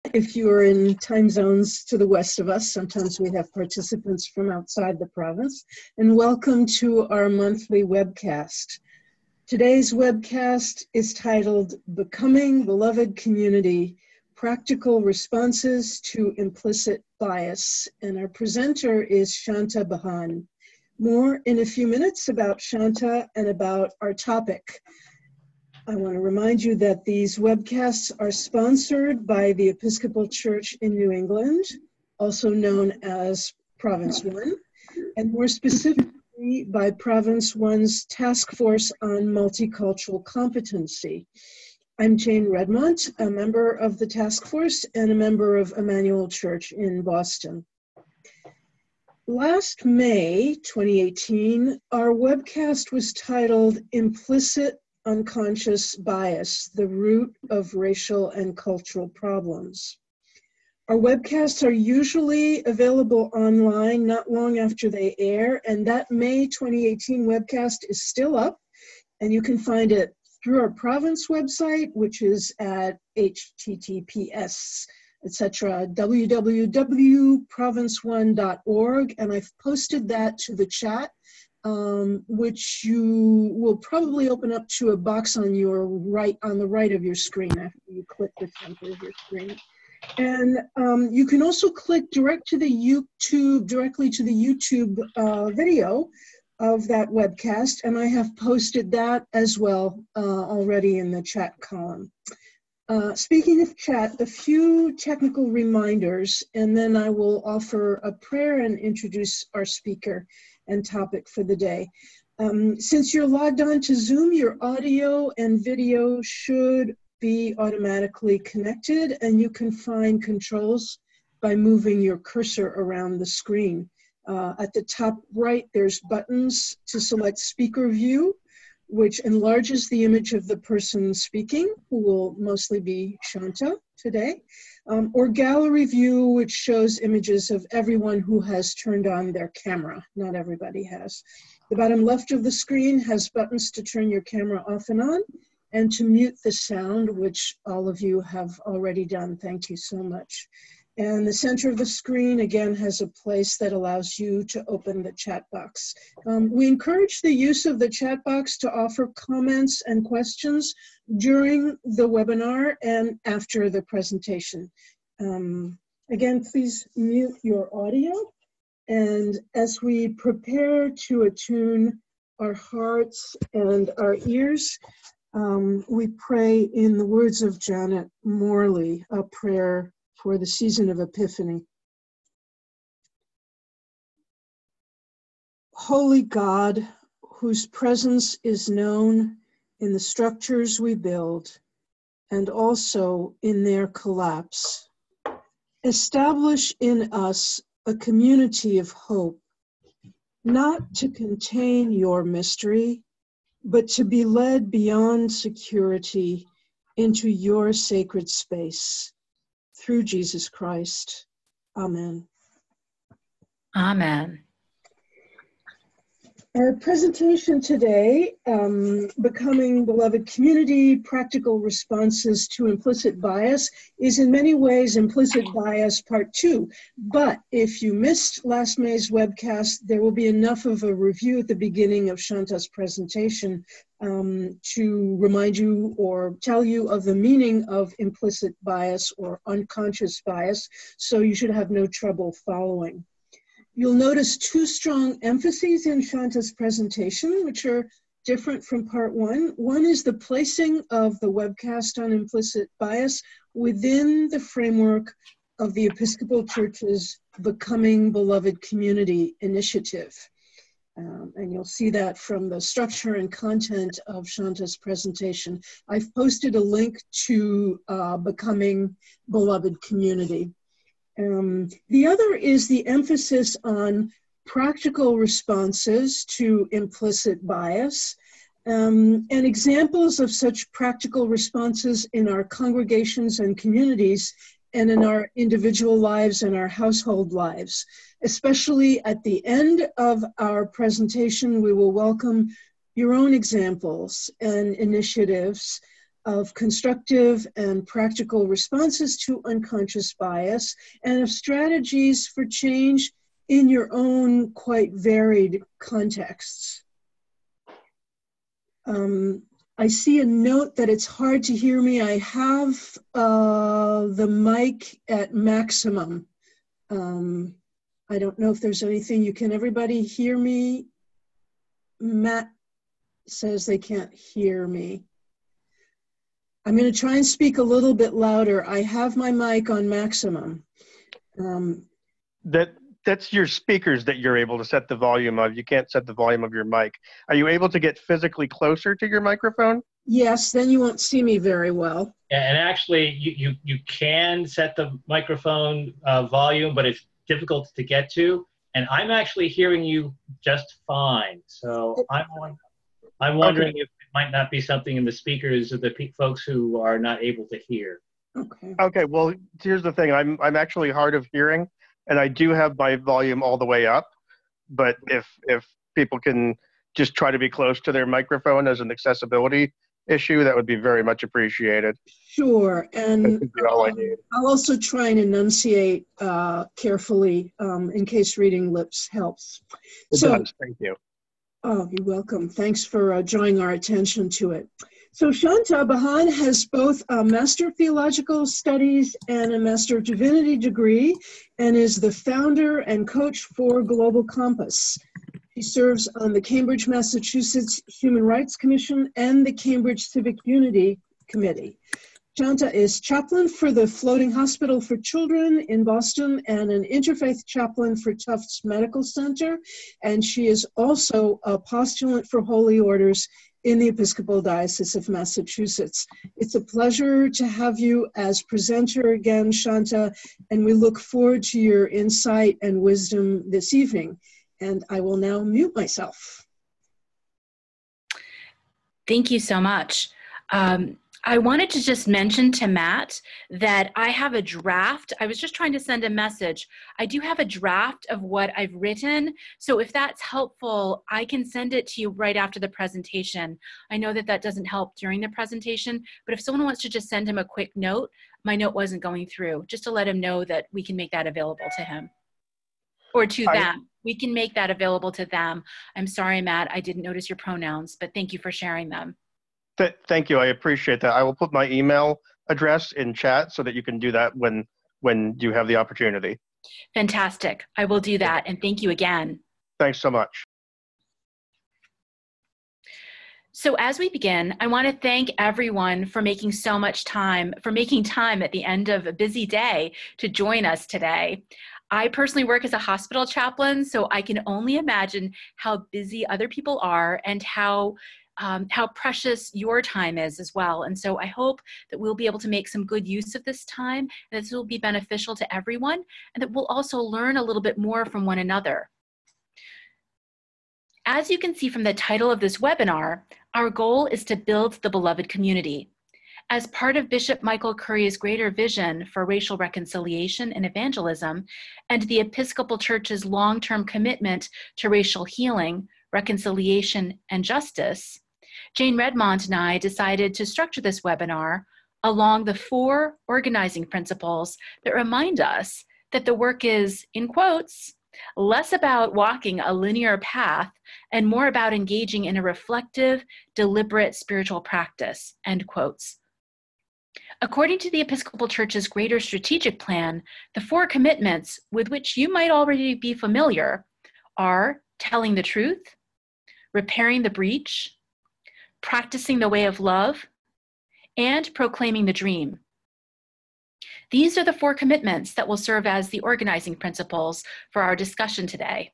If you are in time zones to the west of us, sometimes we have participants from outside the province, and welcome to our monthly webcast. Today's webcast is titled Becoming Beloved Community, Practical Responses to Implicit Bias, and our presenter is Chanta Bhan. More in a few minutes about Chanta and about our topic. I want to remind you that these webcasts are sponsored by the Episcopal Church in New England, also known as Province 1, and more specifically by Province 1's Task Force on Multicultural Competency. I'm Jane Redmont, a member of the task force and a member of Emmanuel Church in Boston. Last May 2018, our webcast was titled Implicit Unconscious Bias, the Root of Racial and Cultural Problems. Our webcasts are usually available online not long after they air, and that May 2018 webcast is still up, and you can find it through our province website, which is at https, etc., www.province1.org, and I've posted that to the chat, which you will probably open up to a box on your right, on the right of your screen after you click the center of your screen. And you can also click directly to the YouTube video of that webcast, and I have posted that as well already in the chat column. Speaking of chat, a few technical reminders, and then I will offer a prayer and introduce our speaker and topic for the day. Since you're logged on to Zoom, your audio and video should be automatically connected, and you can find controls by moving your cursor around the screen. At the top right, there's buttons to select speaker view, which enlarges the image of the person speaking, who will mostly be Chanta today, or gallery view, which shows images of everyone who has turned on their camera. Not everybody has. The bottom left of the screen has buttons to turn your camera off and on, and to mute the sound, which all of you have already done. Thank you so much. And the center of the screen, again, has a place that allows you to open the chat box. We encourage the use of the chat box to offer comments and questions during the webinar and after the presentation. Again, please mute your audio. And as we prepare to attune our hearts and our ears, we pray in the words of Janet Morley, a prayer for the season of Epiphany. Holy God, whose presence is known in the structures we build and also in their collapse, establish in us a community of hope, not to contain your mystery, but to be led beyond security into your sacred space. Through Jesus Christ. Amen. Amen. Our presentation today, Becoming Beloved Community, Practical Responses to Implicit Bias, is in many ways Implicit Bias Part 2. But if you missed last May's webcast, there will be enough of a review at the beginning of Chanta's presentation to remind you or tell you of the meaning of implicit bias or unconscious bias, so you should have no trouble following. You'll notice two strong emphases in Chanta's presentation, which are different from part 1. One is the placing of the webcast on implicit bias within the framework of the Episcopal Church's Becoming Beloved Community initiative. And you'll see that from the structure and content of Chanta's presentation. I've posted a link to Becoming Beloved Community. The other is the emphasis on practical responses to implicit bias, and examples of such practical responses in our congregations and communities and in our individual lives and our household lives. Especially at the end of our presentation, we will welcome your own examples and initiatives of constructive and practical responses to unconscious bias, and of strategies for change in your own quite varied contexts. I see a note that it's hard to hear me. I have the mic at maximum. I don't know if there's anything can everybody hear me? Matt says they can't hear me. I'm going to try and speak a little bit louder. I have my mic on maximum. That's your speakers that you're able to set the volume of. You can't set the volume of your mic. Are you able to get physically closer to your microphone? Yes, then you won't see me very well. And actually, you can set the microphone volume, but it's difficult to get to. And I'm actually hearing you just fine. So I'm wondering if it might not be something in the speakers of the folks who are not able to hear. Okay. Okay, well, here's the thing. I'm actually hard of hearing, and I do have my volume all the way up. But if people can just try to be close to their microphone as an accessibility issue, that would be very much appreciated. Sure, and That would be all I need. I'll also try and enunciate carefully in case reading lips helps. It does, thank you. Oh, you're welcome. Thanks for drawing our attention to it. So Chanta Bhan has both a Master of Theological Studies and a Master of Divinity degree, and is the founder and coach for Global Compass. He serves on the Cambridge, Massachusetts Human Rights Commission and the Cambridge Civic Unity Committee. Chanta is chaplain for the Floating Hospital for Children in Boston and an interfaith chaplain for Tufts Medical Center. And she is also a postulant for Holy Orders in the Episcopal Diocese of Massachusetts. It's a pleasure to have you as presenter again, Chanta, and we look forward to your insight and wisdom this evening. And I will now mute myself. Thank you so much. I wanted to just mention to Matt that I have a draft. I was just trying to send a message. I do have a draft of what I've written. So if that's helpful, I can send it to you right after the presentation. I know that that doesn't help during the presentation, but if someone wants to just send him a quick note, my note wasn't going through, just to let him know that we can make that available to him. Or to them. We can make that available to them. I'm sorry, Matt, I didn't notice your pronouns, but thank you for sharing them. Thank you, I appreciate that. I will put my email address in chat so that you can do that when you have the opportunity. Fantastic, I will do that, and thank you again. Thanks so much. So as we begin, I want to thank everyone for making so much time, for making time at the end of a busy day to join us today. I personally work as a hospital chaplain, so I can only imagine how busy other people are and how precious your time is as well. And so I hope that we'll be able to make some good use of this time, and this will be beneficial to everyone, and that we'll also learn a little bit more from one another. As you can see from the title of this webinar, our goal is to build the beloved community. As part of Bishop Michael Curry's greater vision for racial reconciliation and evangelism, and the Episcopal Church's long-term commitment to racial healing, reconciliation, and justice, Jane Redmont and I decided to structure this webinar along the 4 organizing principles that remind us that the work is, in quotes, less about walking a linear path and more about engaging in a reflective, deliberate spiritual practice, end quotes. According to the Episcopal Church's greater strategic plan, the 4 commitments with which you might already be familiar are telling the truth, repairing the breach, practicing the way of love, and proclaiming the dream. These are the 4 commitments that will serve as the organizing principles for our discussion today.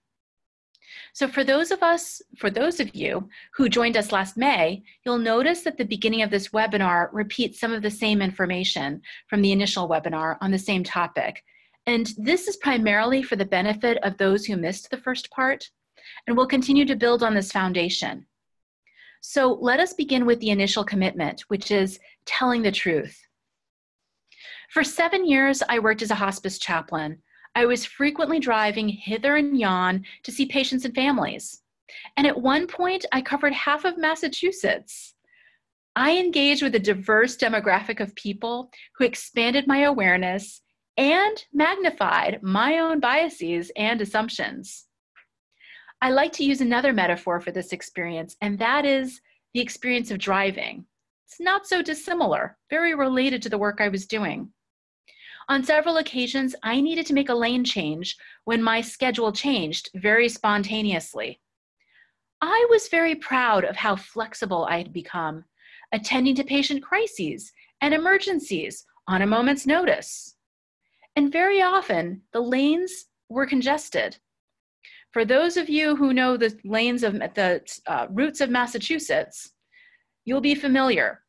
So for those of you who joined us last May, you'll notice that the beginning of this webinar repeats some of the same information from the initial webinar on the same topic. And this is primarily for the benefit of those who missed the first part, and we'll continue to build on this foundation. So let us begin with the initial commitment, which is telling the truth. For 7 years, I worked as a hospice chaplain. I was frequently driving hither and yon to see patients and families. And at one point, I covered half of Massachusetts. I engaged with a diverse demographic of people who expanded my awareness and magnified my own biases and assumptions. I like to use another metaphor for this experience, and that is the experience of driving. It's not so dissimilar, very related to the work I was doing. On several occasions, I needed to make a lane change when my schedule changed very spontaneously. I was very proud of how flexible I had become, attending to patient crises and emergencies on a moment's notice. And very often, the lanes were congested. For those of you who know the lanes of the routes of Massachusetts, you'll be familiar.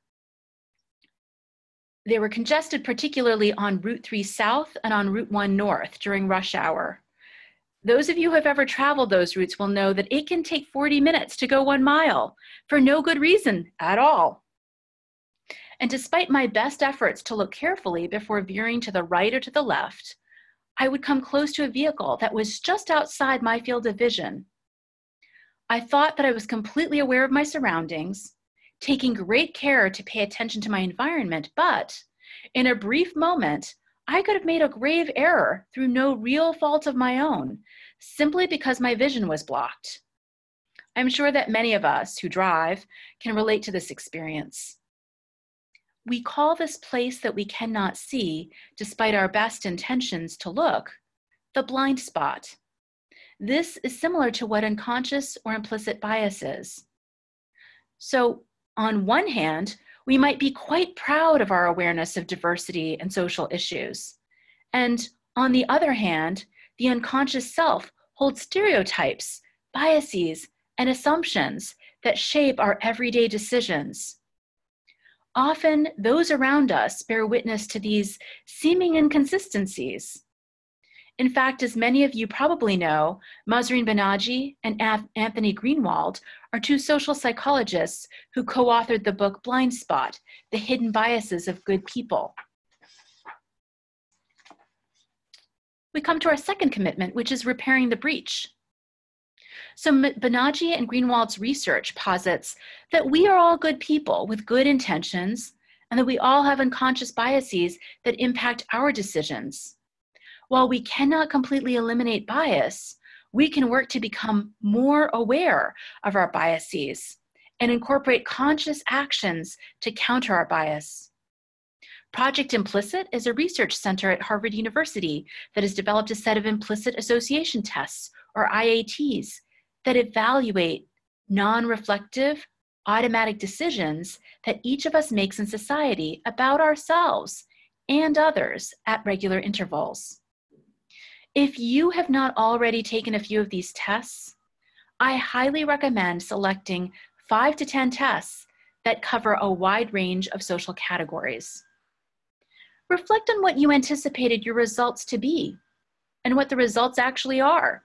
They were congested particularly on Route 3 South and on Route 1 North during rush hour. Those of you who have ever traveled those routes will know that it can take 40 minutes to go 1 mile for no good reason at all. And despite my best efforts to look carefully before veering to the right or to the left, I would come close to a vehicle that was just outside my field of vision. I thought that I was completely aware of my surroundings, taking great care to pay attention to my environment, but in a brief moment, I could have made a grave error through no real fault of my own, simply because my vision was blocked. I'm sure that many of us who drive can relate to this experience. We call this place that we cannot see, despite our best intentions to look, the blind spot. This is similar to what unconscious or implicit bias is. So, on one hand, we might be quite proud of our awareness of diversity and social issues. And on the other hand, the unconscious self holds stereotypes, biases, and assumptions that shape our everyday decisions. Often, those around us bear witness to these seeming inconsistencies. In fact, as many of you probably know, Mahzarin Banaji and Anthony Greenwald are two social psychologists who co-authored the book Blind Spot: The Hidden Biases of Good People. We come to our second commitment, which is repairing the breach. So Banaji and Greenwald's research posits that we are all good people with good intentions, and that we all have unconscious biases that impact our decisions. While we cannot completely eliminate bias, we can work to become more aware of our biases and incorporate conscious actions to counter our bias. Project Implicit is a research center at Harvard University that has developed a set of implicit association tests, or IATs, that evaluate non-reflective, automatic decisions that each of us makes in society about ourselves and others at regular intervals. If you have not already taken a few of these tests, I highly recommend selecting 5 to 10 tests that cover a wide range of social categories. Reflect on what you anticipated your results to be and what the results actually are.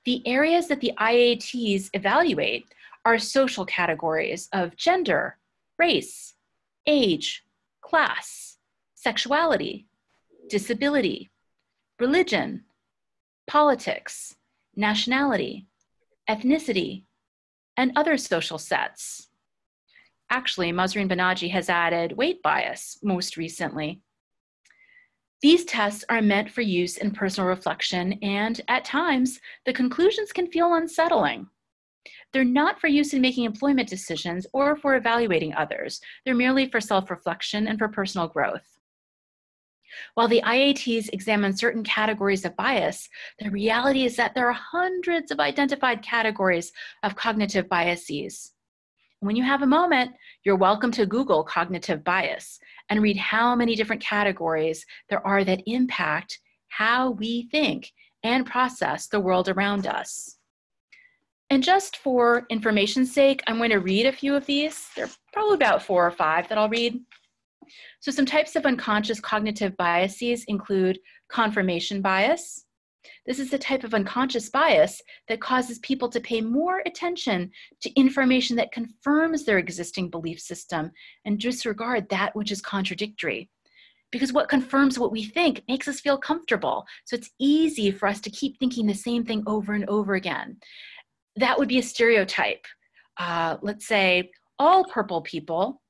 The areas that the IATs evaluate are social categories of gender, race, age, class, sexuality, disability, religion, politics, nationality, ethnicity, and other social sets. Actually, Mahzarin Banaji has added weight bias most recently. These tests are meant for use in personal reflection, and at times, the conclusions can feel unsettling. They're not for use in making employment decisions or for evaluating others. They're merely for self-reflection and for personal growth. While the IATs examine certain categories of bias, the reality is that there are hundreds of identified categories of cognitive biases. When you have a moment, you're welcome to Google cognitive bias and read how many different categories there are that impact how we think and process the world around us. And just for information's sake, I'm going to read a few of these. There are probably about 4 or 5 that I'll read. So some types of unconscious cognitive biases include confirmation bias. This is the type of unconscious bias that causes people to pay more attention to information that confirms their existing belief system and disregard that which is contradictory. Because what confirms what we think makes us feel comfortable. So it's easy for us to keep thinking the same thing over and over again. That would be a stereotype. Let's say, all purple people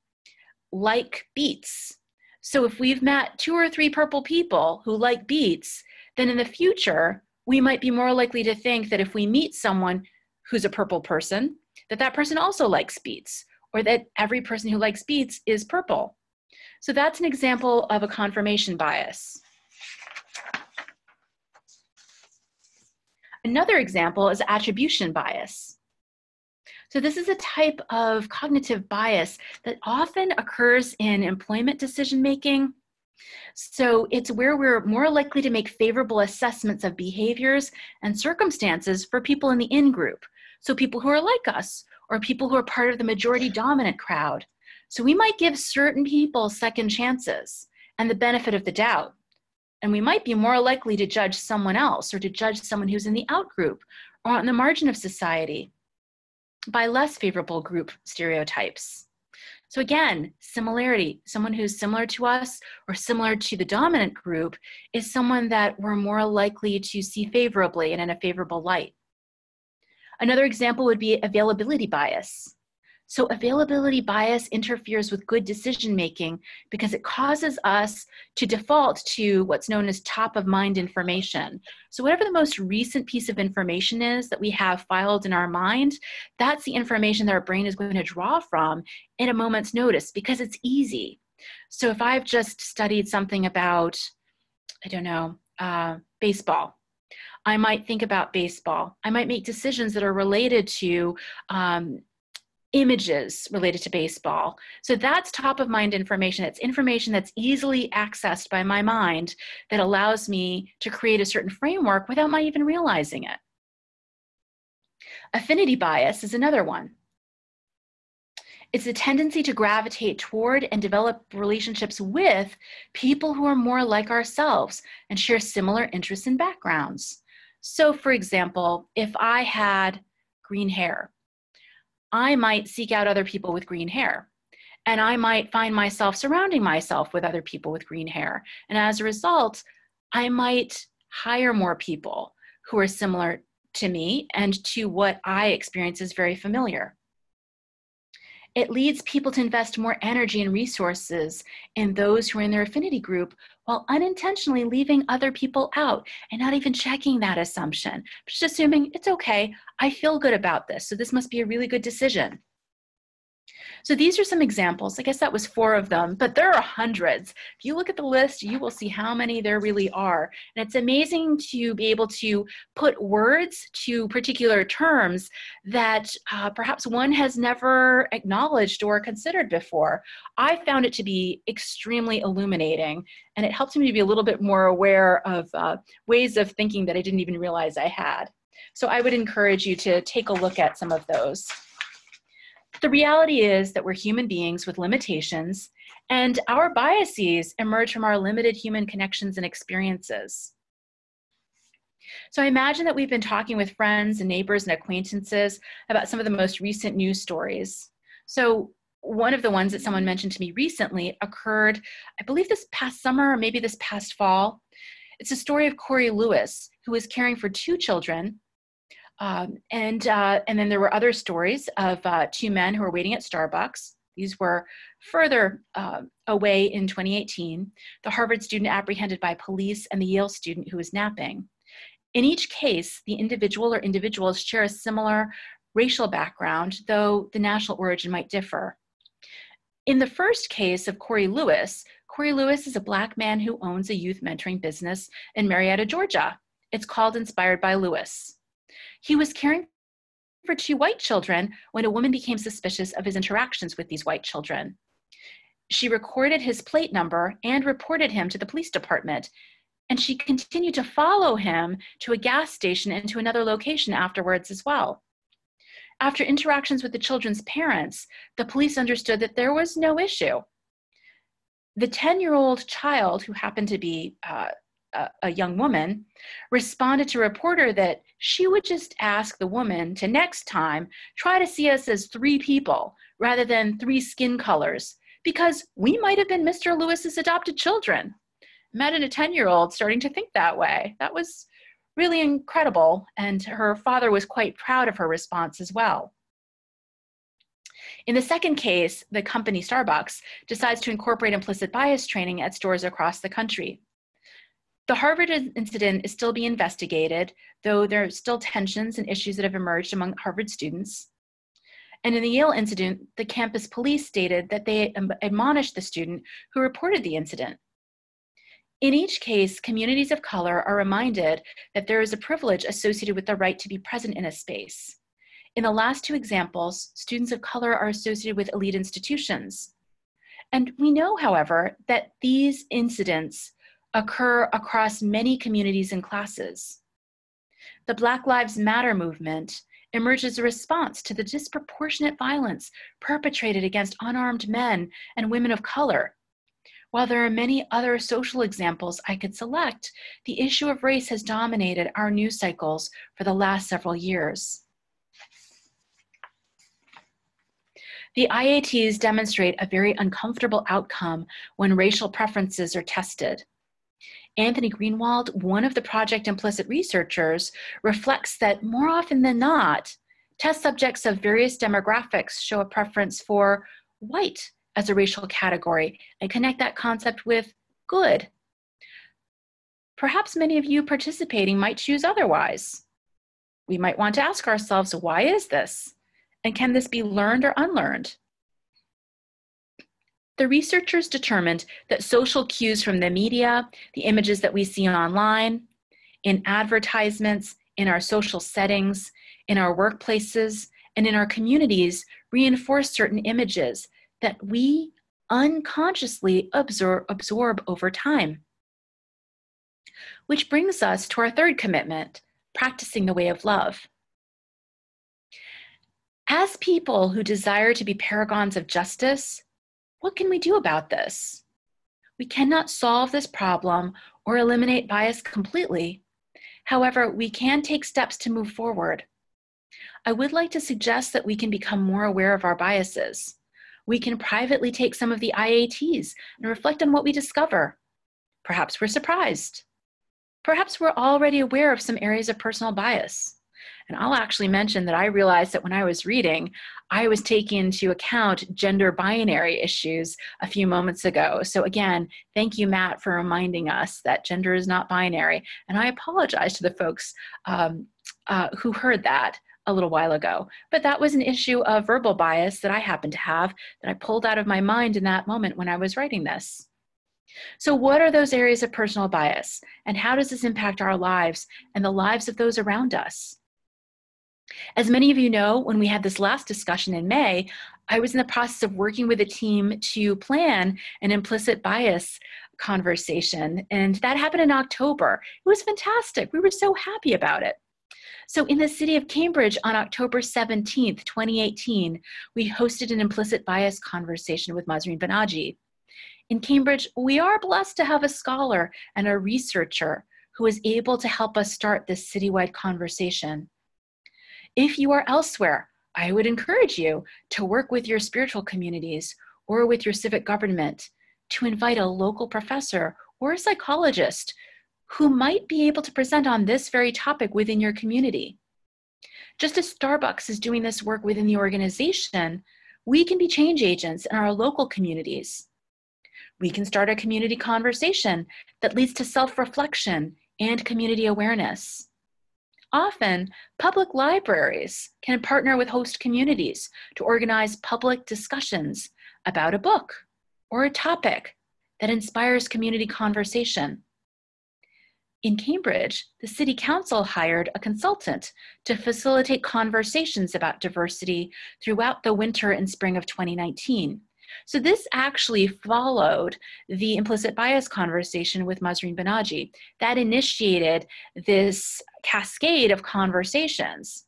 like beets. So if we've met 2 or 3 purple people who like beets, then in the future, we might be more likely to think that if we meet someone who's a purple person, that that person also likes beets, or that every person who likes beets is purple. So that's an example of a confirmation bias. Another example is attribution bias. So this is a type of cognitive bias that often occurs in employment decision-making. So it's where we're more likely to make favorable assessments of behaviors and circumstances for people in the in-group. So people who are like us, or people who are part of the majority dominant crowd. So we might give certain people second chances and the benefit of the doubt. And we might be more likely to judge someone else, or to judge someone who's in the out group or on the margin of society by less favorable group stereotypes. So again, similarity, someone who's similar to us or similar to the dominant group is someone that we're more likely to see favorably and in a favorable light. Another example would be availability bias. So availability bias interferes with good decision-making because it causes us to default to what's known as top-of-mind information. So whatever the most recent piece of information is that we have filed in our mind, that's the information that our brain is going to draw from in a moment's notice because it's easy. So if I've just studied something about, I don't know, baseball, I might think about baseball. I might make decisions that are related to images related to baseball. So that's top of mind information. It's information that's easily accessed by my mind that allows me to create a certain framework without my even realizing it. Affinity bias is another one. It's a tendency to gravitate toward and develop relationships with people who are more like ourselves and share similar interests and backgrounds. So for example, if I had green hair, I might seek out other people with green hair, and I might find myself surrounding myself with other people with green hair. And as a result, I might hire more people who are similar to me and to what I experience as very familiar. It leads people to invest more energy and resources in those who are in their affinity group while unintentionally leaving other people out and not even checking that assumption, just assuming it's okay, I feel good about this, so this must be a really good decision. So these are some examples. I guess that was 4 of them, but there are hundreds. If you look at the list, you will see how many there really are. And it's amazing to be able to put words to particular terms that perhaps one has never acknowledged or considered before. I found it to be extremely illuminating, and it helped me to be a little bit more aware of ways of thinking that I didn't even realize I had. So I would encourage you to take a look at some of those. The reality is that we're human beings with limitations, and our biases emerge from our limited human connections and experiences. So I imagine that we've been talking with friends and neighbors and acquaintances about some of the most recent news stories. So one of the ones that someone mentioned to me recently occurred, I believe this past summer or maybe this past fall. It's a story of Corey Lewis, who was caring for 2 children. And then there were other stories of 2 men who were waiting at Starbucks. These were further away in 2018. The Harvard student apprehended by police and the Yale student who was napping. In each case, the individual or individuals share a similar racial background, though the national origin might differ. In the first case of Corey Lewis is a Black man who owns a youth mentoring business in Marietta, Georgia. It's called Inspired by Lewis. He was caring for 2 white children when a woman became suspicious of his interactions with these white children. She recorded his plate number and reported him to the police department, and she continued to follow him to a gas station and to another location afterwards as well. After interactions with the children's parents, the police understood that there was no issue. The 10-year-old child, who happened to be a young woman, responded to a reporter that she would just ask the woman to next time try to see us as 3 people rather than 3 skin colors, because we might have been Mr. Lewis's adopted children. Imagine a 10-year-old starting to think that way. That was really incredible, and her father was quite proud of her response as well. In the second case, the company Starbucks decides to incorporate implicit bias training at stores across the country. The Harvard incident is still being investigated, though there are still tensions and issues that have emerged among Harvard students. And in the Yale incident, the campus police stated that they admonished the student who reported the incident. In each case, communities of color are reminded that there is a privilege associated with the right to be present in a space. In the last two examples, students of color are associated with elite institutions. And we know, however, that these incidents occur across many communities and classes. The Black Lives Matter movement emerged as a response to the disproportionate violence perpetrated against unarmed men and women of color. While there are many other social examples I could select, the issue of race has dominated our news cycles for the last several years. The IATs demonstrate a very uncomfortable outcome when racial preferences are tested. Anthony Greenwald, one of the project implicit researchers, reflects that more often than not, test subjects of various demographics show a preference for white as a racial category and connect that concept with good. Perhaps many of you participating might choose otherwise. We might want to ask ourselves, why is this? And can this be learned or unlearned? The researchers determined that social cues from the media, the images that we see online, in advertisements, in our social settings, in our workplaces, and in our communities reinforce certain images that we unconsciously absorb over time. Which brings us to our third commitment, practicing the way of love. As people who desire to be paragons of justice, what can we do about this? We cannot solve this problem or eliminate bias completely. However, we can take steps to move forward. I would like to suggest that we can become more aware of our biases. We can privately take some of the IATs and reflect on what we discover. Perhaps we're surprised. Perhaps we're already aware of some areas of personal bias. And I'll actually mention that I realized that when I was reading, I was taking into account gender binary issues a few moments ago. So again, thank you, Matt, for reminding us that gender is not binary. And I apologize to the folks who heard that a little while ago. But that was an issue of verbal bias that I happened to have that I pulled out of my mind in that moment when I was writing this. So what are those areas of personal bias? And how does this impact our lives and the lives of those around us? As many of you know, when we had this last discussion in May, I was in the process of working with a team to plan an implicit bias conversation, and that happened in October. It was fantastic. We were so happy about it. So in the city of Cambridge on October 17th, 2018, we hosted an implicit bias conversation with Mahzreen Banaji. In Cambridge, we are blessed to have a scholar and a researcher who is able to help us start this citywide conversation. If you are elsewhere, I would encourage you to work with your spiritual communities or with your civic government to invite a local professor or a psychologist who might be able to present on this very topic within your community. Just as Starbucks is doing this work within the organization, we can be change agents in our local communities. We can start a community conversation that leads to self-reflection and community awareness. Often, public libraries can partner with host communities to organize public discussions about a book or a topic that inspires community conversation. In Cambridge, the City Council hired a consultant to facilitate conversations about diversity throughout the winter and spring of 2019. So this actually followed the implicit bias conversation with Mahzreen Banaji. That initiated this cascade of conversations.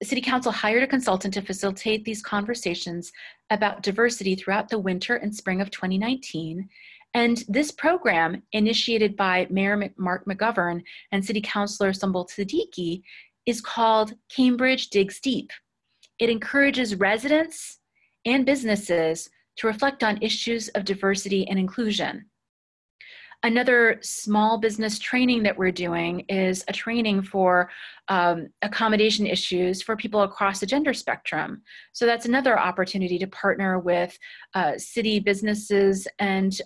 City Council hired a consultant to facilitate these conversations about diversity throughout the winter and spring of 2019. And this program, initiated by Mayor Mark McGovern and City Councilor Sumbul Siddiqui, is called Cambridge Digs Deep. It encourages residents and businesses to reflect on issues of diversity and inclusion. Another small business training that we're doing is a training for accommodation issues for people across the gender spectrum. So that's another opportunity to partner with city businesses. And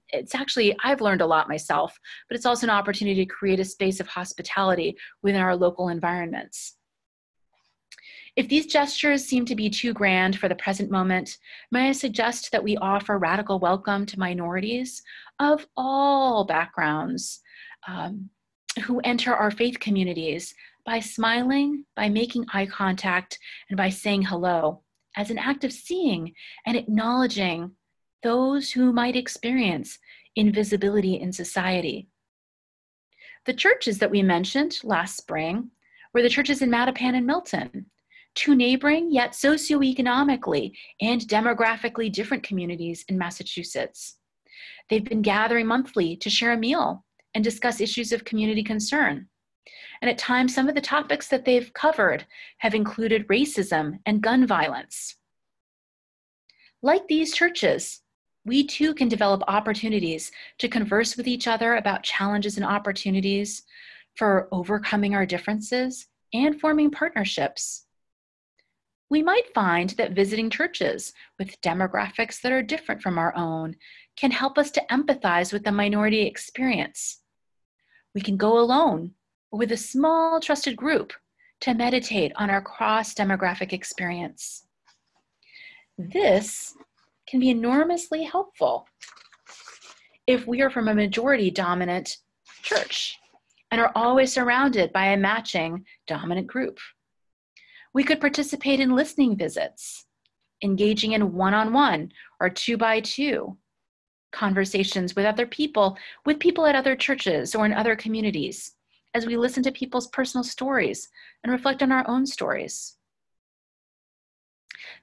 it's actually, I've learned a lot myself, but it's also an opportunity to create a space of hospitality within our local environments. If these gestures seem to be too grand for the present moment, may I suggest that we offer radical welcome to minorities of all backgrounds who enter our faith communities by smiling, by making eye contact, and by saying hello as an act of seeing and acknowledging those who might experience invisibility in society. The churches that we mentioned last spring were the churches in Mattapan and Milton, two neighboring yet socioeconomically and demographically different communities in Massachusetts. They've been gathering monthly to share a meal and discuss issues of community concern. And at times, some of the topics that they've covered have included racism and gun violence. Like these churches, we too can develop opportunities to converse with each other about challenges and opportunities for overcoming our differences and forming partnerships. We might find that visiting churches with demographics that are different from our own can help us to empathize with the minority experience. We can go alone or with a small trusted group to meditate on our cross-demographic experience. This can be enormously helpful if we are from a majority-dominant church and are always surrounded by a matching dominant group. We could participate in listening visits, engaging in one-on-one or two-by-two conversations with other people, with people at other churches or in other communities, as we listen to people's personal stories and reflect on our own stories.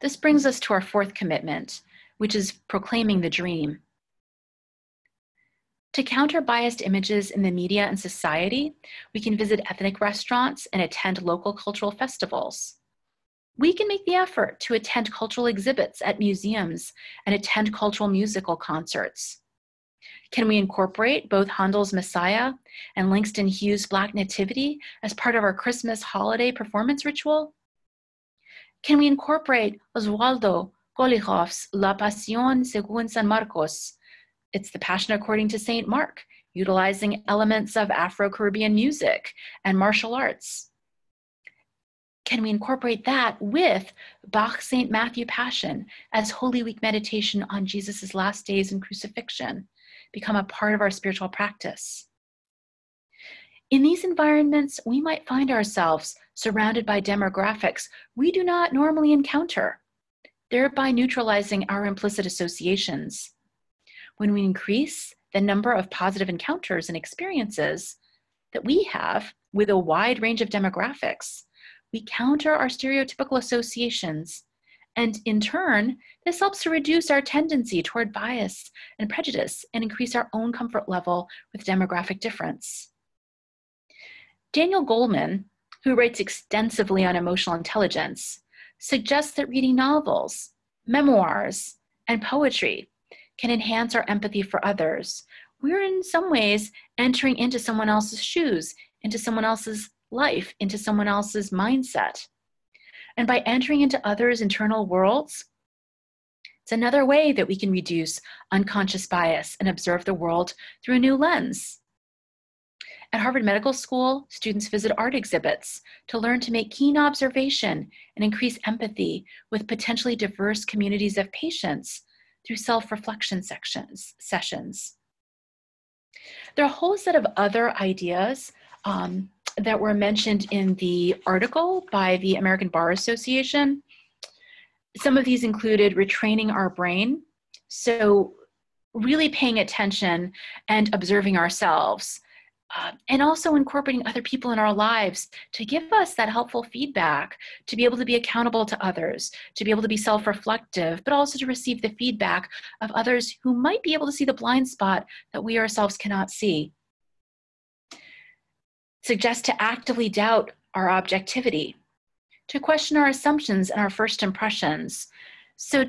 This brings us to our fourth commitment, which is proclaiming the dream. To counter biased images in the media and society, we can visit ethnic restaurants and attend local cultural festivals. We can make the effort to attend cultural exhibits at museums and attend cultural musical concerts. Can we incorporate both Handel's Messiah and Langston Hughes' Black Nativity as part of our Christmas holiday performance ritual? Can we incorporate Oswaldo Golijov's La Pasión según San Marcos? It's the Passion according to St. Mark, utilizing elements of Afro-Caribbean music and martial arts. Can we incorporate that with Bach's St. Matthew Passion as Holy Week meditation on Jesus' last days and crucifixion become a part of our spiritual practice? In these environments, we might find ourselves surrounded by demographics we do not normally encounter, thereby neutralizing our implicit associations. When we increase the number of positive encounters and experiences that we have with a wide range of demographics, we counter our stereotypical associations, and in turn, this helps to reduce our tendency toward bias and prejudice and increase our own comfort level with demographic difference. Daniel Goleman, who writes extensively on emotional intelligence, suggests that reading novels, memoirs, and poetry can enhance our empathy for others. We're in some ways entering into someone else's shoes, into someone else's life, into someone else's mindset. And by entering into others' internal worlds, it's another way that we can reduce unconscious bias and observe the world through a new lens. At Harvard Medical School, students visit art exhibits to learn to make keen observation and increase empathy with potentially diverse communities of patients through self-reflection sessions. There are a whole set of other ideas that were mentioned in the article by the American Bar Association. Some of these included retraining our brain, so really paying attention and observing ourselves, and also incorporating other people in our lives to give us that helpful feedback, to be able to be accountable to others, to be able to be self-reflective, but also to receive the feedback of others who might be able to see the blind spot that we ourselves cannot see. Suggest to actively doubt our objectivity, to question our assumptions and our first impressions. So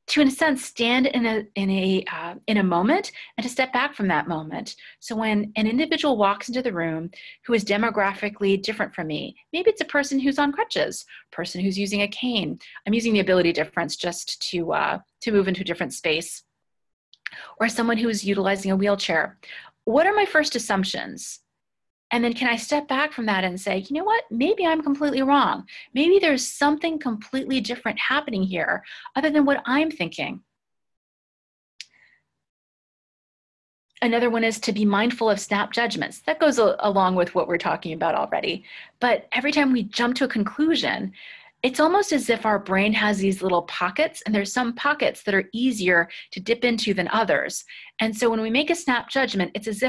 to, in a sense, stand in a moment and to step back from that moment. So when an individual walks into the room who is demographically different from me, maybe it's a person who's on crutches, a person who's using a cane. I'm using the ability difference just to move into a different space, or someone who is utilizing a wheelchair. What are my first assumptions? And then can I step back from that and say, you know what, maybe I'm completely wrong. Maybe there's something completely different happening here other than what I'm thinking. Another one is to be mindful of snap judgments. That goes along with what we're talking about already. But every time we jump to a conclusion, it's almost as if our brain has these little pockets, and there's some pockets that are easier to dip into than others. And so when we make a snap judgment, it's as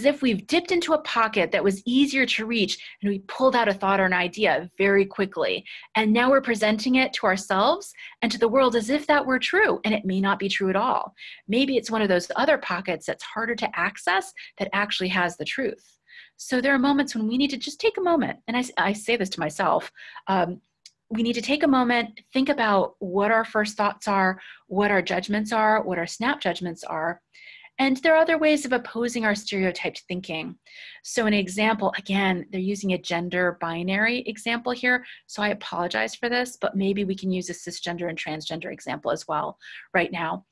if we've dipped into a pocket that was easier to reach, and we pulled out a thought or an idea very quickly. And now we're presenting it to ourselves and to the world as if that were true, and it may not be true at all. Maybe it's one of those other pockets that's harder to access that actually has the truth. So there are moments when we need to just take a moment, and I say this to myself, we need to take a moment, think about what our first thoughts are, what our judgments are, what our snap judgments are. And there are other ways of opposing our stereotyped thinking. So an example, again, they're using a gender binary example here, so I apologize for this, but maybe we can use a cisgender and transgender example as well right now.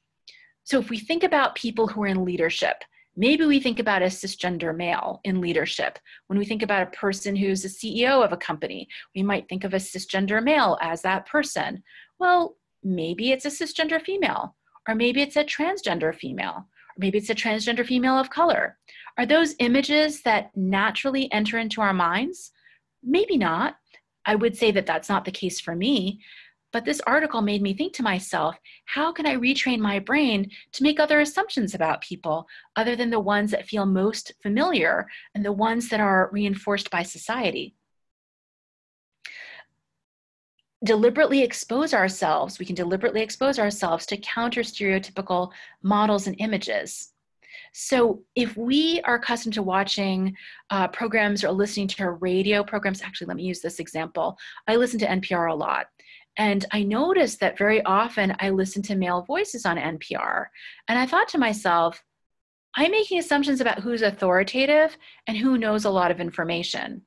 So if we think about people who are in leadership, maybe we think about a cisgender male in leadership. When we think about a person who's a CEO of a company, we might think of a cisgender male as that person. Well, maybe it's a cisgender female, or maybe it's a transgender female. Maybe it's a transgender female of color. Are those images that naturally enter into our minds? Maybe not. I would say that that's not the case for me, but this article made me think to myself, how can I retrain my brain to make other assumptions about people other than the ones that feel most familiar and the ones that are reinforced by society? We can deliberately expose ourselves to counter stereotypical models and images. So if we are accustomed to watching programs or listening to radio programs, actually, let me use this example. I listen to NPR a lot. And I noticed that very often I listen to male voices on NPR. And I thought to myself, I'm making assumptions about who's authoritative and who knows a lot of information.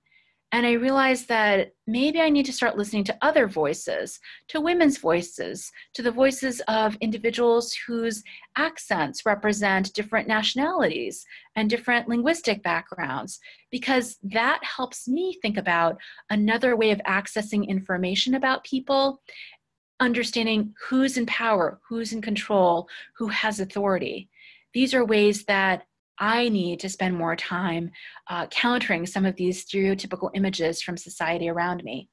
And I realized that maybe I need to start listening to other voices, to women's voices, to the voices of individuals whose accents represent different nationalities and different linguistic backgrounds, because that helps me think about another way of accessing information about people, understanding who's in power, who's in control, who has authority. These are ways that I need to spend more time countering some of these stereotypical images from society around me.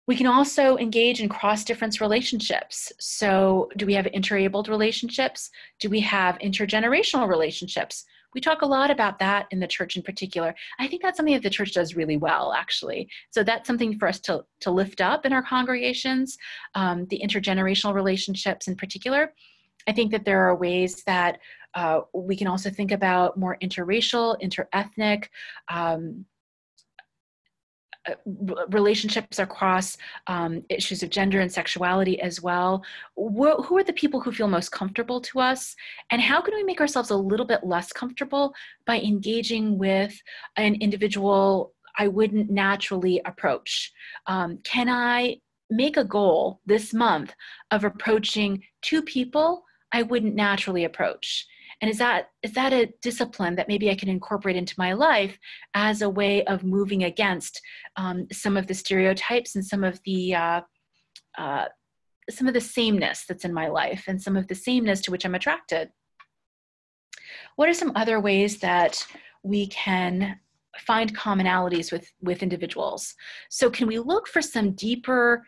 We can also engage in cross-difference relationships. So do we have interabled relationships? Do we have intergenerational relationships? We talk a lot about that in the church in particular. I think that's something that the church does really well, actually. So that's something for us to lift up in our congregations, the intergenerational relationships in particular. I think that there are ways that we can also think about more interracial, interethnic relationships across issues of gender and sexuality as well. Who are the people who feel most comfortable to us? And how can we make ourselves a little bit less comfortable by engaging with an individual I wouldn't naturally approach? Can I make a goal this month of approaching 2 people I wouldn't naturally approach? And is that a discipline that maybe I can incorporate into my life as a way of moving against some of the stereotypes and some of the sameness that's in my life and some of the sameness to which I'm attracted? What are some other ways that we can find commonalities with individuals? So can we look for some deeper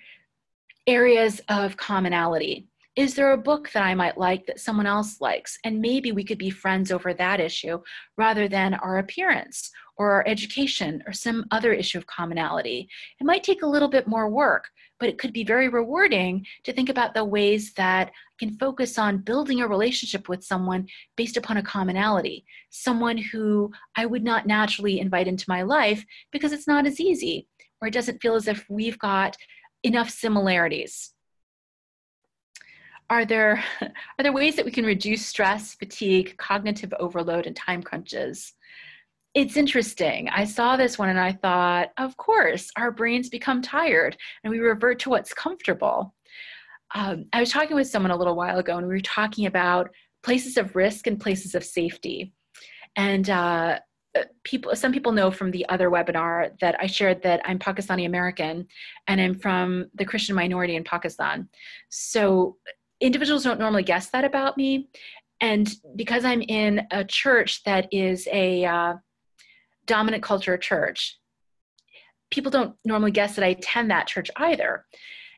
areas of commonality? Is there a book that I might like that someone else likes? And maybe we could be friends over that issue rather than our appearance or our education or some other issue of commonality. It might take a little bit more work, but it could be very rewarding to think about the ways that I can focus on building a relationship with someone based upon a commonality, someone who I would not naturally invite into my life because it's not as easy, or it doesn't feel as if we've got enough similarities. Are there, are there ways that we can reduce stress, fatigue, cognitive overload, and time crunches? It's interesting. I saw this one and I thought, of course, our brains become tired and we revert to what's comfortable. I was talking with someone a little while ago and we were talking about places of risk and places of safety. And some people know from the other webinar that I shared that I'm Pakistani American and I'm from the Christian minority in Pakistan. So individuals don't normally guess that about me. And because I'm in a church that is a dominant culture church, people don't normally guess that I attend that church either.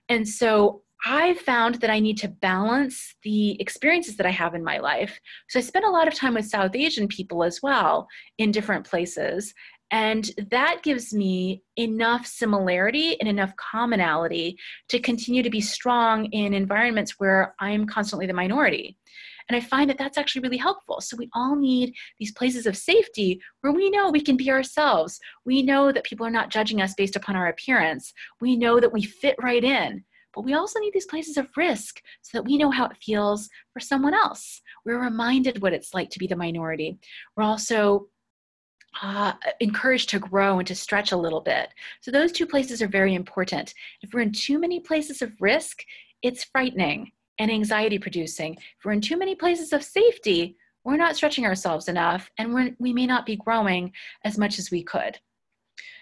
And so I found that I need to balance the experiences that I have in my life. So I spend a lot of time with South Asian people as well in different places. And that gives me enough similarity and enough commonality to continue to be strong in environments where I'm constantly the minority. And I find that that's actually really helpful. So we all need these places of safety where we know we can be ourselves. We know that people are not judging us based upon our appearance. We know that we fit right in. But we also need these places of risk so that we know how it feels for someone else. We're reminded what it's like to be the minority. We're also encouraged to grow and to stretch a little bit. So those two places are very important. If we're in too many places of risk, it's frightening and anxiety producing. If we're in too many places of safety, we're not stretching ourselves enough and we may not be growing as much as we could.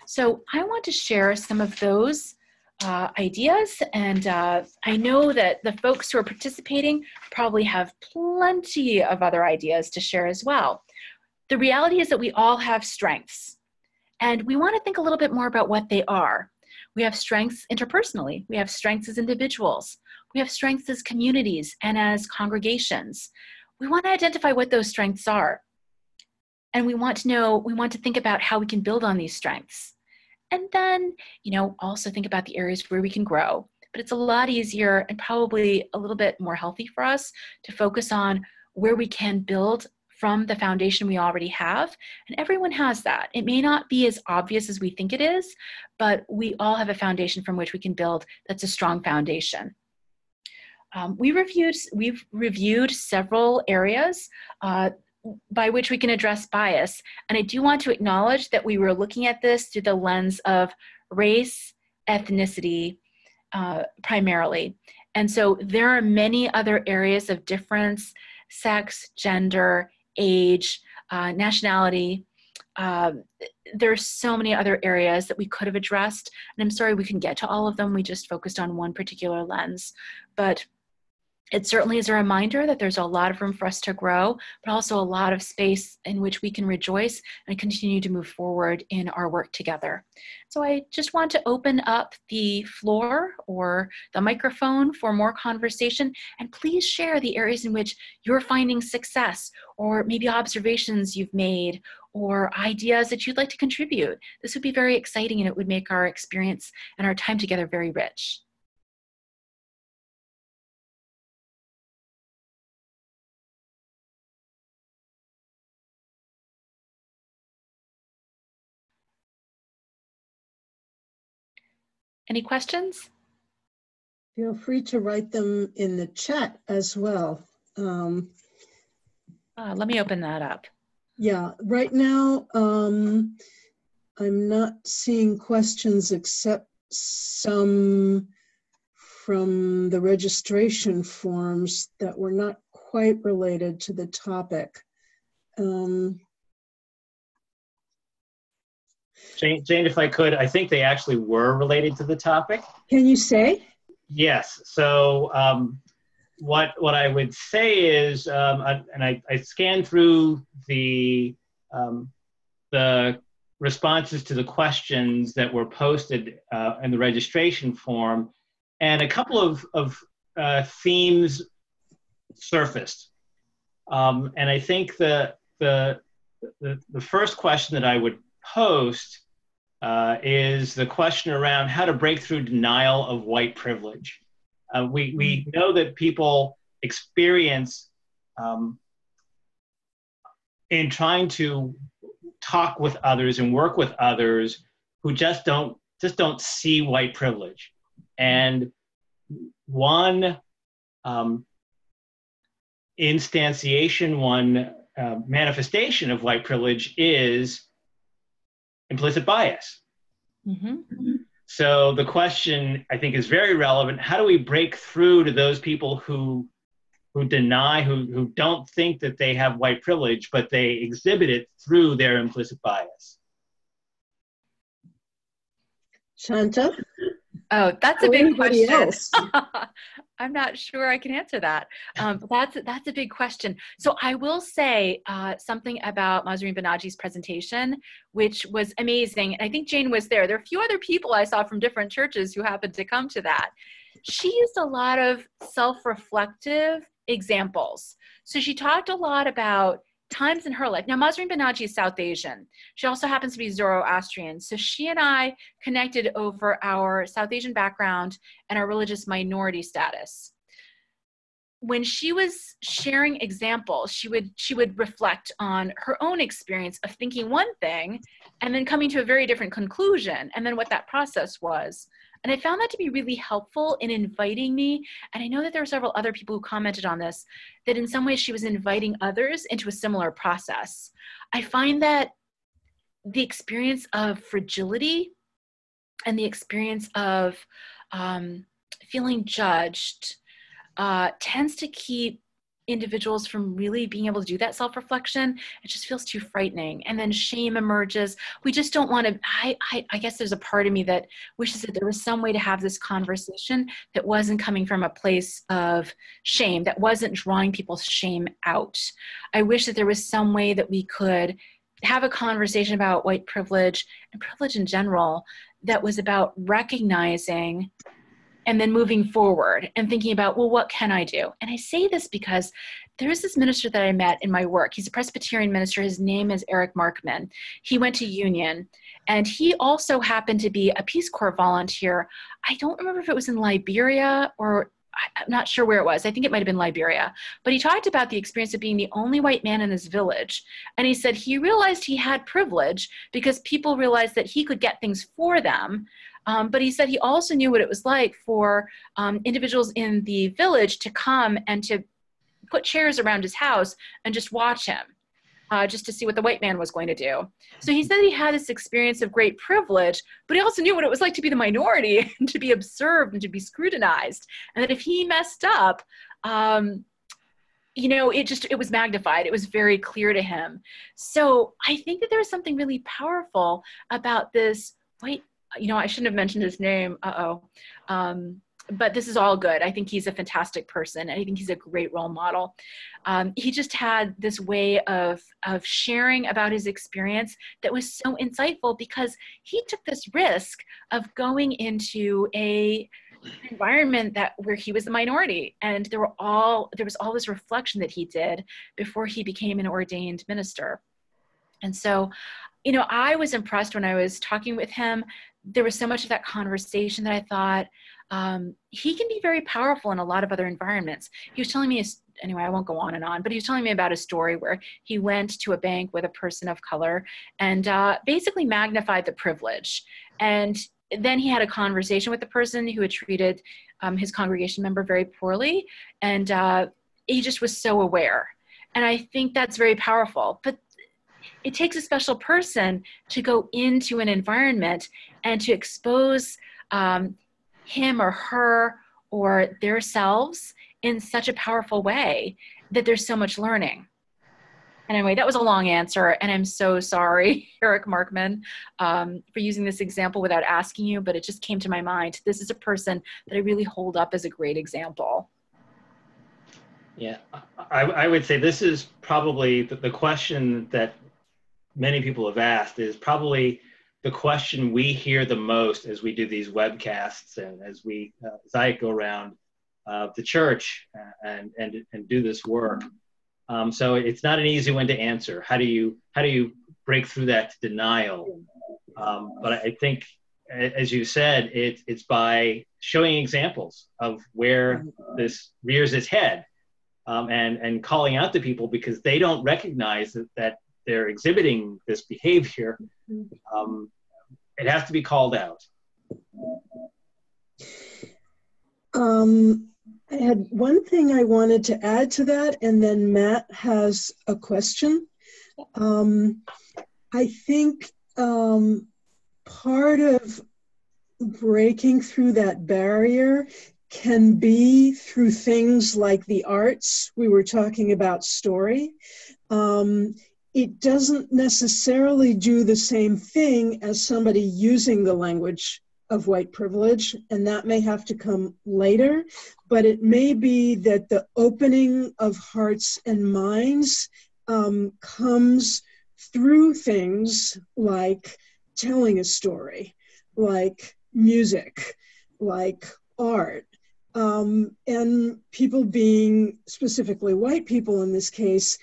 So I want to share some of those ideas, and I know that the folks who are participating probably have plenty of other ideas to share as well. The reality is that we all have strengths, and we want to think a little bit more about what they are. We have strengths interpersonally. We have strengths as individuals. We have strengths as communities and as congregations. We want to identify what those strengths are. And we want to think about how we can build on these strengths. And then, also think about the areas where we can grow. But it's a lot easier and probably a little bit more healthy for us to focus on where we can build from the foundation we already have. And everyone has that. It may not be as obvious as we think it is, but we all have a foundation from which we can build that's a strong foundation. We've reviewed several areas by which we can address bias. And I do want to acknowledge that we were looking at this through the lens of race, ethnicity, primarily. And so there are many other areas of difference: sex, gender, age, nationality. There's so many other areas that we could have addressed. And I'm sorry we couldn't get to all of them. We just focused on one particular lens. But it certainly is a reminder that there's a lot of room for us to grow, but also a lot of space in which we can rejoice and continue to move forward in our work together. So I just want to open up the floor or the microphone for more conversation, and please share the areas in which you're finding success, or maybe observations you've made, or ideas that you'd like to contribute. This would be very exciting, and it would make our experience and our time together very rich. Any questions? Feel free to write them in the chat as well. Let me open that up. Yeah, right now, I'm not seeing questions except some from the registration forms that were not quite related to the topic. Jane, if I could, I think they actually were related to the topic. Can you say? Yes. So what I would say is, and I scanned through the responses to the questions that were posted in the registration form, and a couple of themes surfaced. And I think the first question that I would post is the question around how to break through denial of white privilege. We know that people experience in trying to talk with others and work with others who just don't see white privilege. And one instantiation, one manifestation of white privilege is implicit bias. Mm-hmm. So the question, I think, is very relevant. How do we break through to those people who deny, who don't think that they have white privilege, but they exhibit it through their implicit bias? Chanta? Oh, that's a Or big anybody question. else? I'm not sure I can answer that. That's a big question. So I will say something about Mahzarin Banaji's presentation, which was amazing. And I think Jane was there. There are a few other people I saw from different churches who happened to come to that. She used a lot of self-reflective examples. So she talked a lot about times in her life. Now, Mahzarin Banaji is South Asian. She also happens to be Zoroastrian. So she and I connected over our South Asian background and our religious minority status. When she was sharing examples, she would reflect on her own experience of thinking one thing and then coming to a very different conclusion, and then what that process was. And I found that to be really helpful in inviting me, and I know that there were several other people who commented on this, that in some ways she was inviting others into a similar process. I find that the experience of fragility and the experience of feeling judged tends to keep individuals from really being able to do that self-reflection. It just feels too frightening. And then shame emerges. We just don't want to, I guess there's a part of me that wishes that there was some way to have this conversation that wasn't coming from a place of shame, that wasn't drawing people's shame out. I wish that there was some way that we could have a conversation about white privilege and privilege in general that was about recognizing and then moving forward and thinking about, well, what can I do? And I say this because there's this minister that I met in my work. He's a Presbyterian minister. His name is Eric Markman. He went to Union, and he also happened to be a Peace Corps volunteer. I don't remember if it was in Liberia or I'm not sure where it was. I think it might have been Liberia. But he talked about the experience of being the only white man in his village. And he said he realized he had privilege because people realized that he could get things for them. But he said he also knew what it was like for individuals in the village to come and to put chairs around his house and just watch him, just to see what the white man was going to do. So he said he had this experience of great privilege, but he also knew what it was like to be the minority and to be observed and to be scrutinized. And that if he messed up, you know, it was magnified. It was very clear to him. So I think that there's something really powerful about this white, you know, I shouldn't have mentioned his name. But this is all good. I think he's a fantastic person. And I think he's a great role model. He just had this way of sharing about his experience that was so insightful because he took this risk of going into an environment where he was the minority. And there was all this reflection that he did before he became an ordained minister. And so, you know, I was impressed when I was talking with him. There was so much of that conversation that I thought, he can be very powerful in a lot of other environments. He was telling me, anyway, I won't go on and on, but he was telling me about a story where he went to a bank with a person of color and basically magnified the privilege. And then he had a conversation with the person who had treated his congregation member very poorly. And he just was so aware. And I think that's very powerful. But it takes a special person to go into an environment and to expose him or her or their selves in such a powerful way that there's so much learning. Anyway, that was a long answer, and I'm so sorry, Eric Markman, for using this example without asking you, but it just came to my mind. This is a person that I really hold up as a great example. Yeah, I would say this is probably the question that many people have asked is probably the question we hear the most as we do these webcasts and as I go around the church and do this work. So it's not an easy one to answer. How do you break through that denial? But I think, as you said, it's by showing examples of where this rears its head and calling out to people because they don't recognize that they're exhibiting this behavior. It has to be called out. I had one thing I wanted to add to that, and then Matt has a question. I think part of breaking through that barrier can be through things like the arts. We were talking about story. It doesn't necessarily do the same thing as somebody using the language of white privilege, and that may have to come later, but it may be that the opening of hearts and minds comes through things like telling a story, like music, like art, and people being, specifically white people in this case,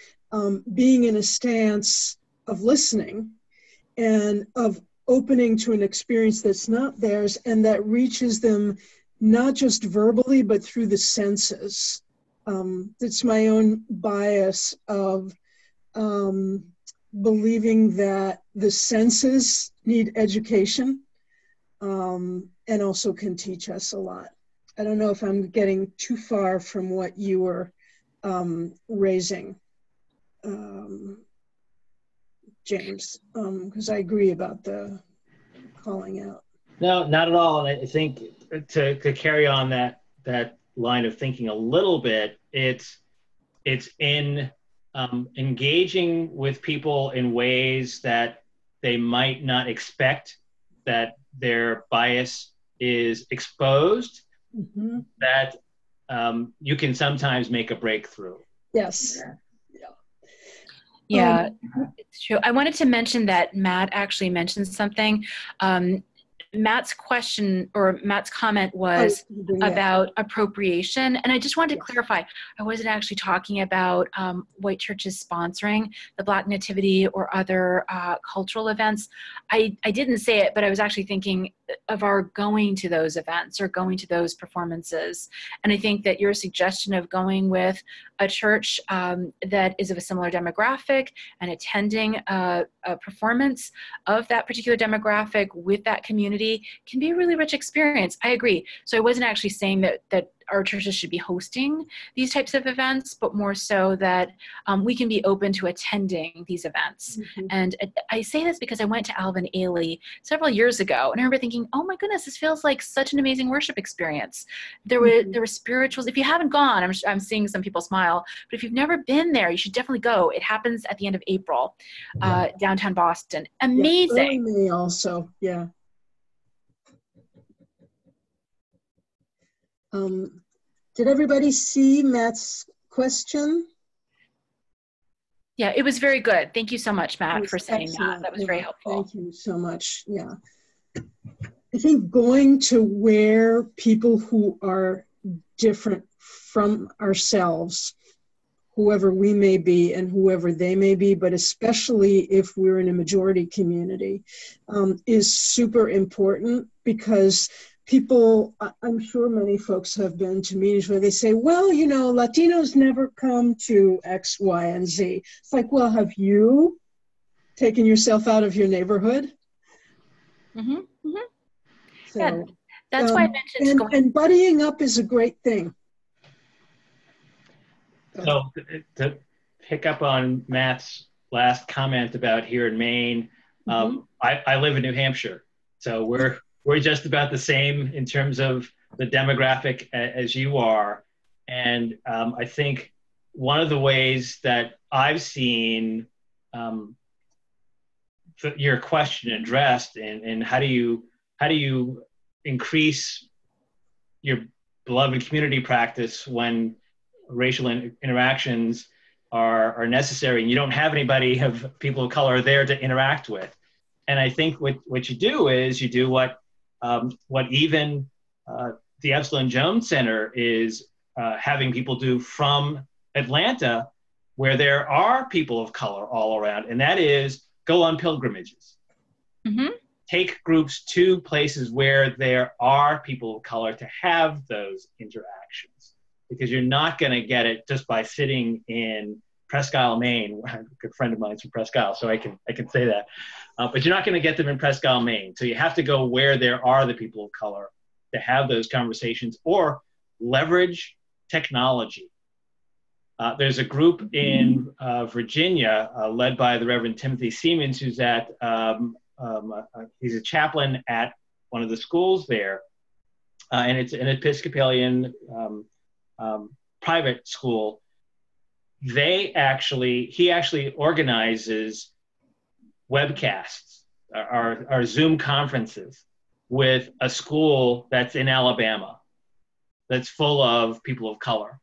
being in a stance of listening and of opening to an experience that's not theirs and that reaches them not just verbally, but through the senses. It's my own bias of believing that the senses need education and also can teach us a lot. I don't know if I'm getting too far from what you were raising, James, because I agree about the calling out. No, not at all. And I think to carry on that line of thinking a little bit, it's in engaging with people in ways that they might not expect that their bias is exposed, that you can sometimes make a breakthrough. Yes. Yeah, it's true. I wanted to mention that Matt actually mentioned something. Matt's question or Matt's comment was about appropriation. And I just wanted to clarify, I wasn't actually talking about white churches sponsoring the Black Nativity or other cultural events. I didn't say it, but I was actually thinking of our going to those events or going to those performances. And I think that your suggestion of going with a church that is of a similar demographic and attending a performance of that particular demographic with that community can be a really rich experience. I agree. So I wasn't actually saying that our churches should be hosting these types of events, but more so that we can be open to attending these events. And I say this because I went to Alvin Ailey several years ago, and I remember thinking, oh my goodness, this feels like such an amazing worship experience. There were spirituals. If you haven't gone, I'm seeing some people smile, but if you've never been there, you should definitely go. It happens at the end of April, downtown Boston. Amazing. Early May also, yeah. Did everybody see Matt's question? Yeah, it was very good. Thank you so much, Matt, for saying that. That was very helpful. Thank you so much. Yeah. I think going to where people who are different from ourselves, whoever we may be and whoever they may be, but especially if we're in a majority community, is super important, because people, I'm sure many folks have been to meetings where they say, well, you know, Latinos never come to X, Y, and Z. It's like, well, have you taken yourself out of your neighborhood? So, yeah, that's why I mentioned and buddying up is a great thing. So to pick up on Matt's last comment about here in Maine, I live in New Hampshire, so we're just about the same in terms of the demographic as you are. And I think one of the ways that I've seen your question addressed in how do you increase your beloved community practice when racial interactions are necessary and you don't have anybody of people of color there to interact with. And I think what you do is you do what even the Epsilon Jones Center is having people do from Atlanta, where there are people of color all around, and that is go on pilgrimages. Take groups to places where there are people of color to have those interactions, because you're not going to get it just by sitting in Presque Isle, Maine. A good friend of mine's from Presque Isle, so I can say that. But you're not going to get them in Presque Isle, Maine. So you have to go where there are the people of color to have those conversations, or leverage technology. There's a group in Virginia led by the Reverend Timothy Siemens, who's he's a chaplain at one of the schools there, and it's an Episcopalian private school. He actually organizes webcasts, our Zoom conferences with a school that's in Alabama, that's full of people of color.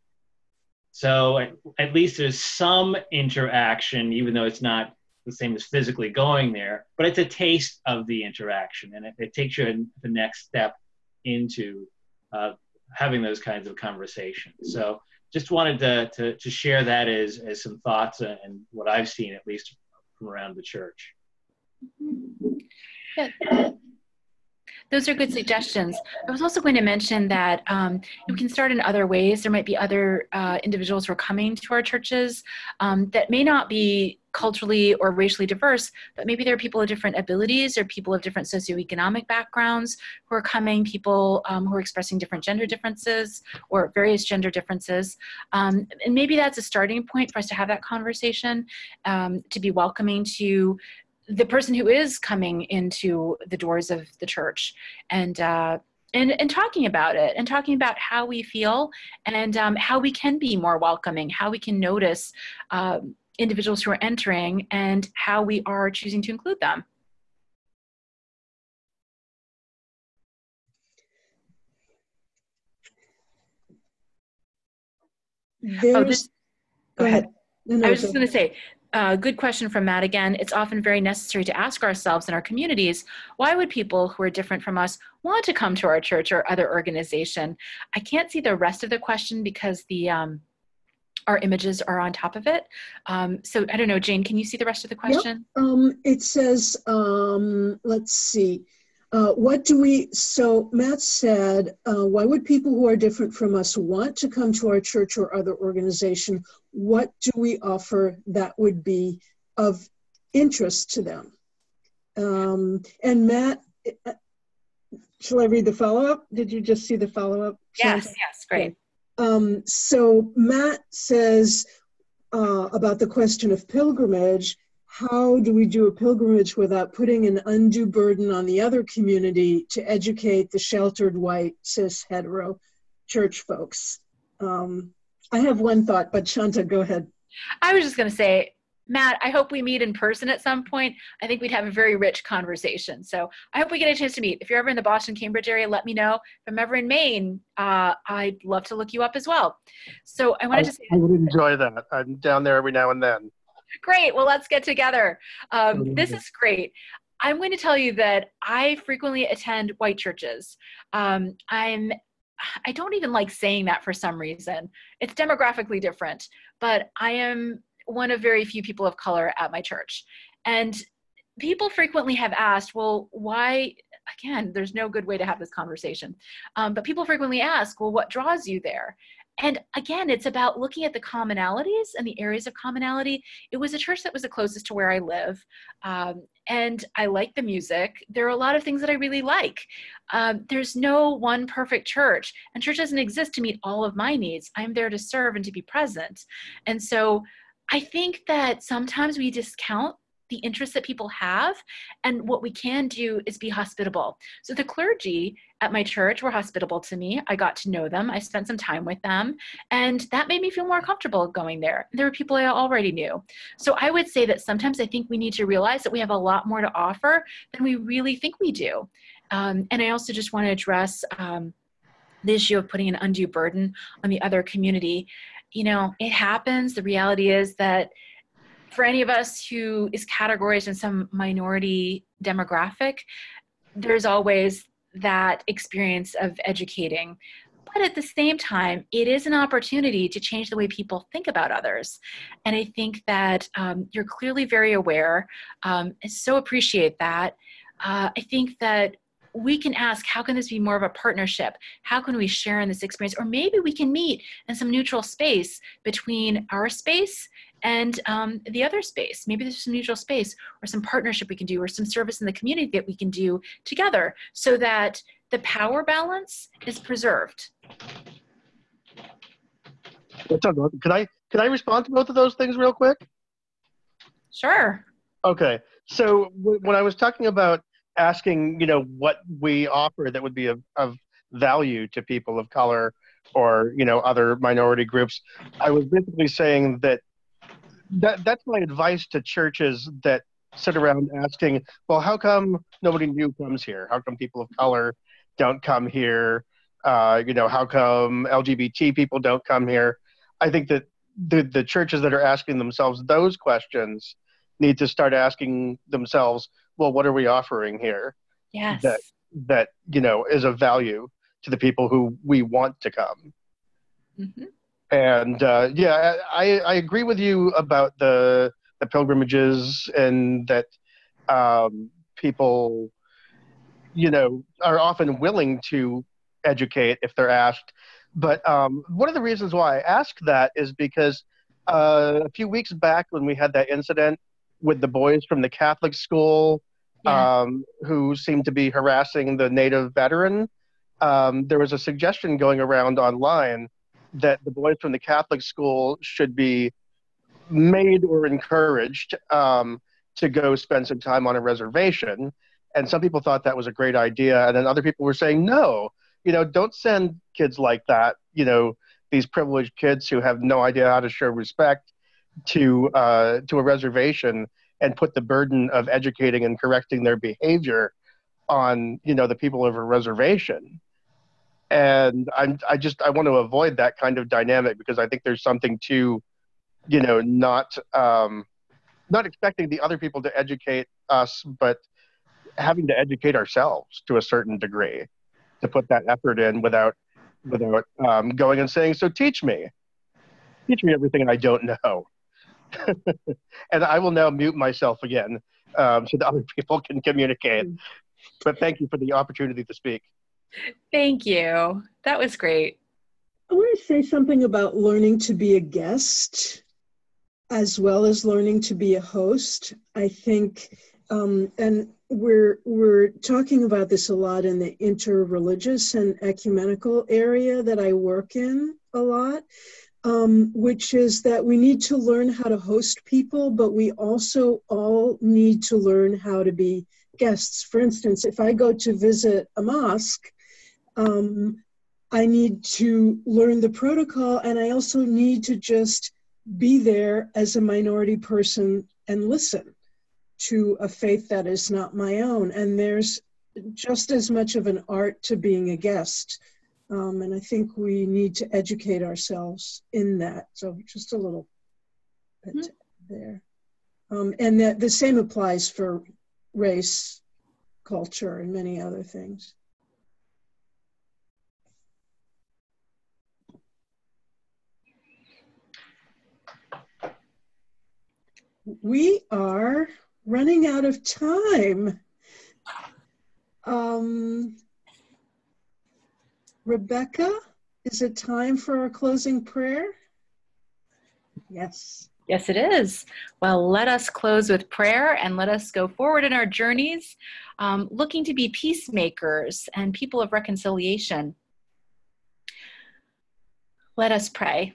So at least there's some interaction, even though it's not the same as physically going there, but it's a taste of the interaction, and it takes you the next step into having those kinds of conversations. So just wanted to share that as some thoughts and what I've seen, at least from around the church. Yeah. Those are good suggestions. I was also going to mention that we can start in other ways. There might be other individuals who are coming to our churches that may not be culturally or racially diverse, but maybe there are people of different abilities or people of different socioeconomic backgrounds who are coming, people who are expressing different gender differences or various gender differences. And maybe that's a starting point for us to have that conversation, to be welcoming to the person who is coming into the doors of the church, and talking about it, and talking about how we feel, and how we can be more welcoming, how we can notice individuals who are entering, and how we are choosing to include them. Go ahead. No, I was just going to say, good question from Matt again. It's often very necessary to ask ourselves in our communities, why would people who are different from us want to come to our church or other organization? I can't see the rest of the question because our images are on top of it. So I don't know, Jane, can you see the rest of the question? Yep. It says, let's see. So Matt said, why would people who are different from us want to come to our church or other organization? What do we offer that would be of interest to them? And Matt, shall I read the follow-up? Did you just see the follow-up? Yes, great. Okay. So Matt says about the question of pilgrimage, how do we do a pilgrimage without putting an undue burden on the other community to educate the sheltered white cis hetero church folks? I have one thought, but Chanta, go ahead. I was just going to say, Matt, I hope we meet in person at some point. I think we'd have a very rich conversation. So I hope we get a chance to meet. If you're ever in the Boston, Cambridge area, let me know. If I'm ever in Maine, I'd love to look you up as well. So I wanted to say— I would enjoy that. I'm down there every now and then. Great. Well, let's get together. This is great. I'm going to tell you that I frequently attend white churches. I don't even like saying that for some reason. It's demographically different, but I am one of very few people of color at my church. And people frequently have asked, well, why, again, there's no good way to have this conversation, but people frequently ask, well, what draws you there? And again, it's about looking at the commonalities and the areas of commonality. It was a church that was the closest to where I live. And I like the music. There are a lot of things that I really like. There's no one perfect church, and church doesn't exist to meet all of my needs. I'm there to serve and to be present. And so I think that sometimes we discount the interests that people have, and what we can do is be hospitable. So the clergy at my church were hospitable to me. I got to know them. I spent some time with them, and that made me feel more comfortable going there. There were people I already knew. So I would say that sometimes I think we need to realize that we have a lot more to offer than we really think we do. And I also just want to address the issue of putting an undue burden on the other community. You know, it happens. The reality is that for any of us who is categorized in some minority demographic, there's always that experience of educating. But at the same time, it is an opportunity to change the way people think about others. And I think that you're clearly very aware. I so appreciate that. I think that we can ask, how can this be more of a partnership? How can we share in this experience? Or maybe we can meet in some neutral space between our space and the other space. Maybe there's some neutral space or some partnership we can do, or some service in the community that we can do together, so that the power balance is preserved. That sounds awesome. Can I respond to both of those things real quick? Sure. Okay. So when I was talking about asking, what we offer that would be of value to people of color or, other minority groups, I was basically saying that's my advice to churches that sit around asking, well, how come nobody new comes here? How come people of color don't come here? How come LGBT people don't come here? I think that the churches that are asking themselves those questions need to start asking themselves, well, what are we offering here? Yes. That is of value to the people who we want to come. Mm-hmm. And I agree with you about the pilgrimages, and that people, are often willing to educate if they're asked. But one of the reasons why I ask that is because a few weeks back when we had that incident with the boys from the Catholic school who seemed to be harassing the Native veteran, there was a suggestion going around online that the boys from the Catholic school should be made or encouraged to go spend some time on a reservation. And some people thought that was a great idea. And then other people were saying, no, don't send kids like that, these privileged kids who have no idea how to show respect to a reservation and put the burden of educating and correcting their behavior on, the people of a reservation. And I want to avoid that kind of dynamic, because I think there's something to, not expecting the other people to educate us, but having to educate ourselves to a certain degree, to put that effort in without going and saying, so teach me everything I don't know. And I will now mute myself again so that other people can communicate. But thank you for the opportunity to speak. Thank you. That was great. I want to say something about learning to be a guest as well as learning to be a host. I think, and we're talking about this a lot in the interreligious and ecumenical area that I work in a lot, which is that we need to learn how to host people, but we also all need to learn how to be guests. For instance, if I go to visit a mosque, I need to learn the protocol, and I also need to just be there as a minority person and listen to a faith that is not my own. And there's just as much of an art to being a guest. And I think we need to educate ourselves in that. So just a little bit there. And that the same applies for race, culture, and many other things. We are running out of time. Rebecca, is it time for our closing prayer? Yes. Yes, it is. Well, let us close with prayer and let us go forward in our journeys, looking to be peacemakers and people of reconciliation. Let us pray.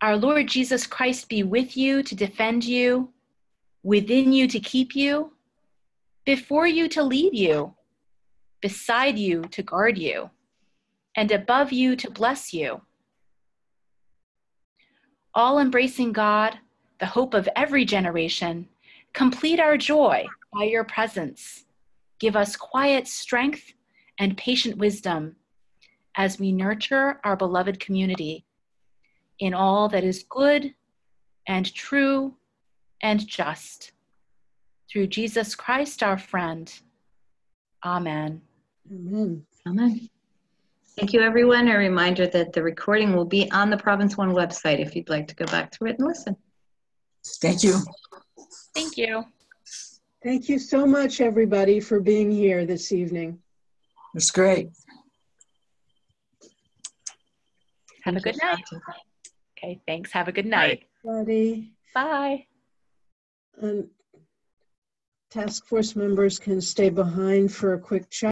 Our Lord Jesus Christ be with you to defend you, within you to keep you, before you to lead you, beside you to guard you, and above you to bless you. All embracing God, the hope of every generation, complete our joy by your presence. Give us quiet strength and patient wisdom as we nurture our beloved community in all that is good and true and just. Through Jesus Christ, our friend. Amen. Amen. Amen. Thank you, everyone. A reminder that the recording will be on the Province One website if you'd like to go back to it and listen. Thank you. Thank you. Thank you so much, everybody, for being here this evening. It's great. Have a good night. Okay, thanks. Have a good night. Buddy. Bye. And task force members can stay behind for a quick chat.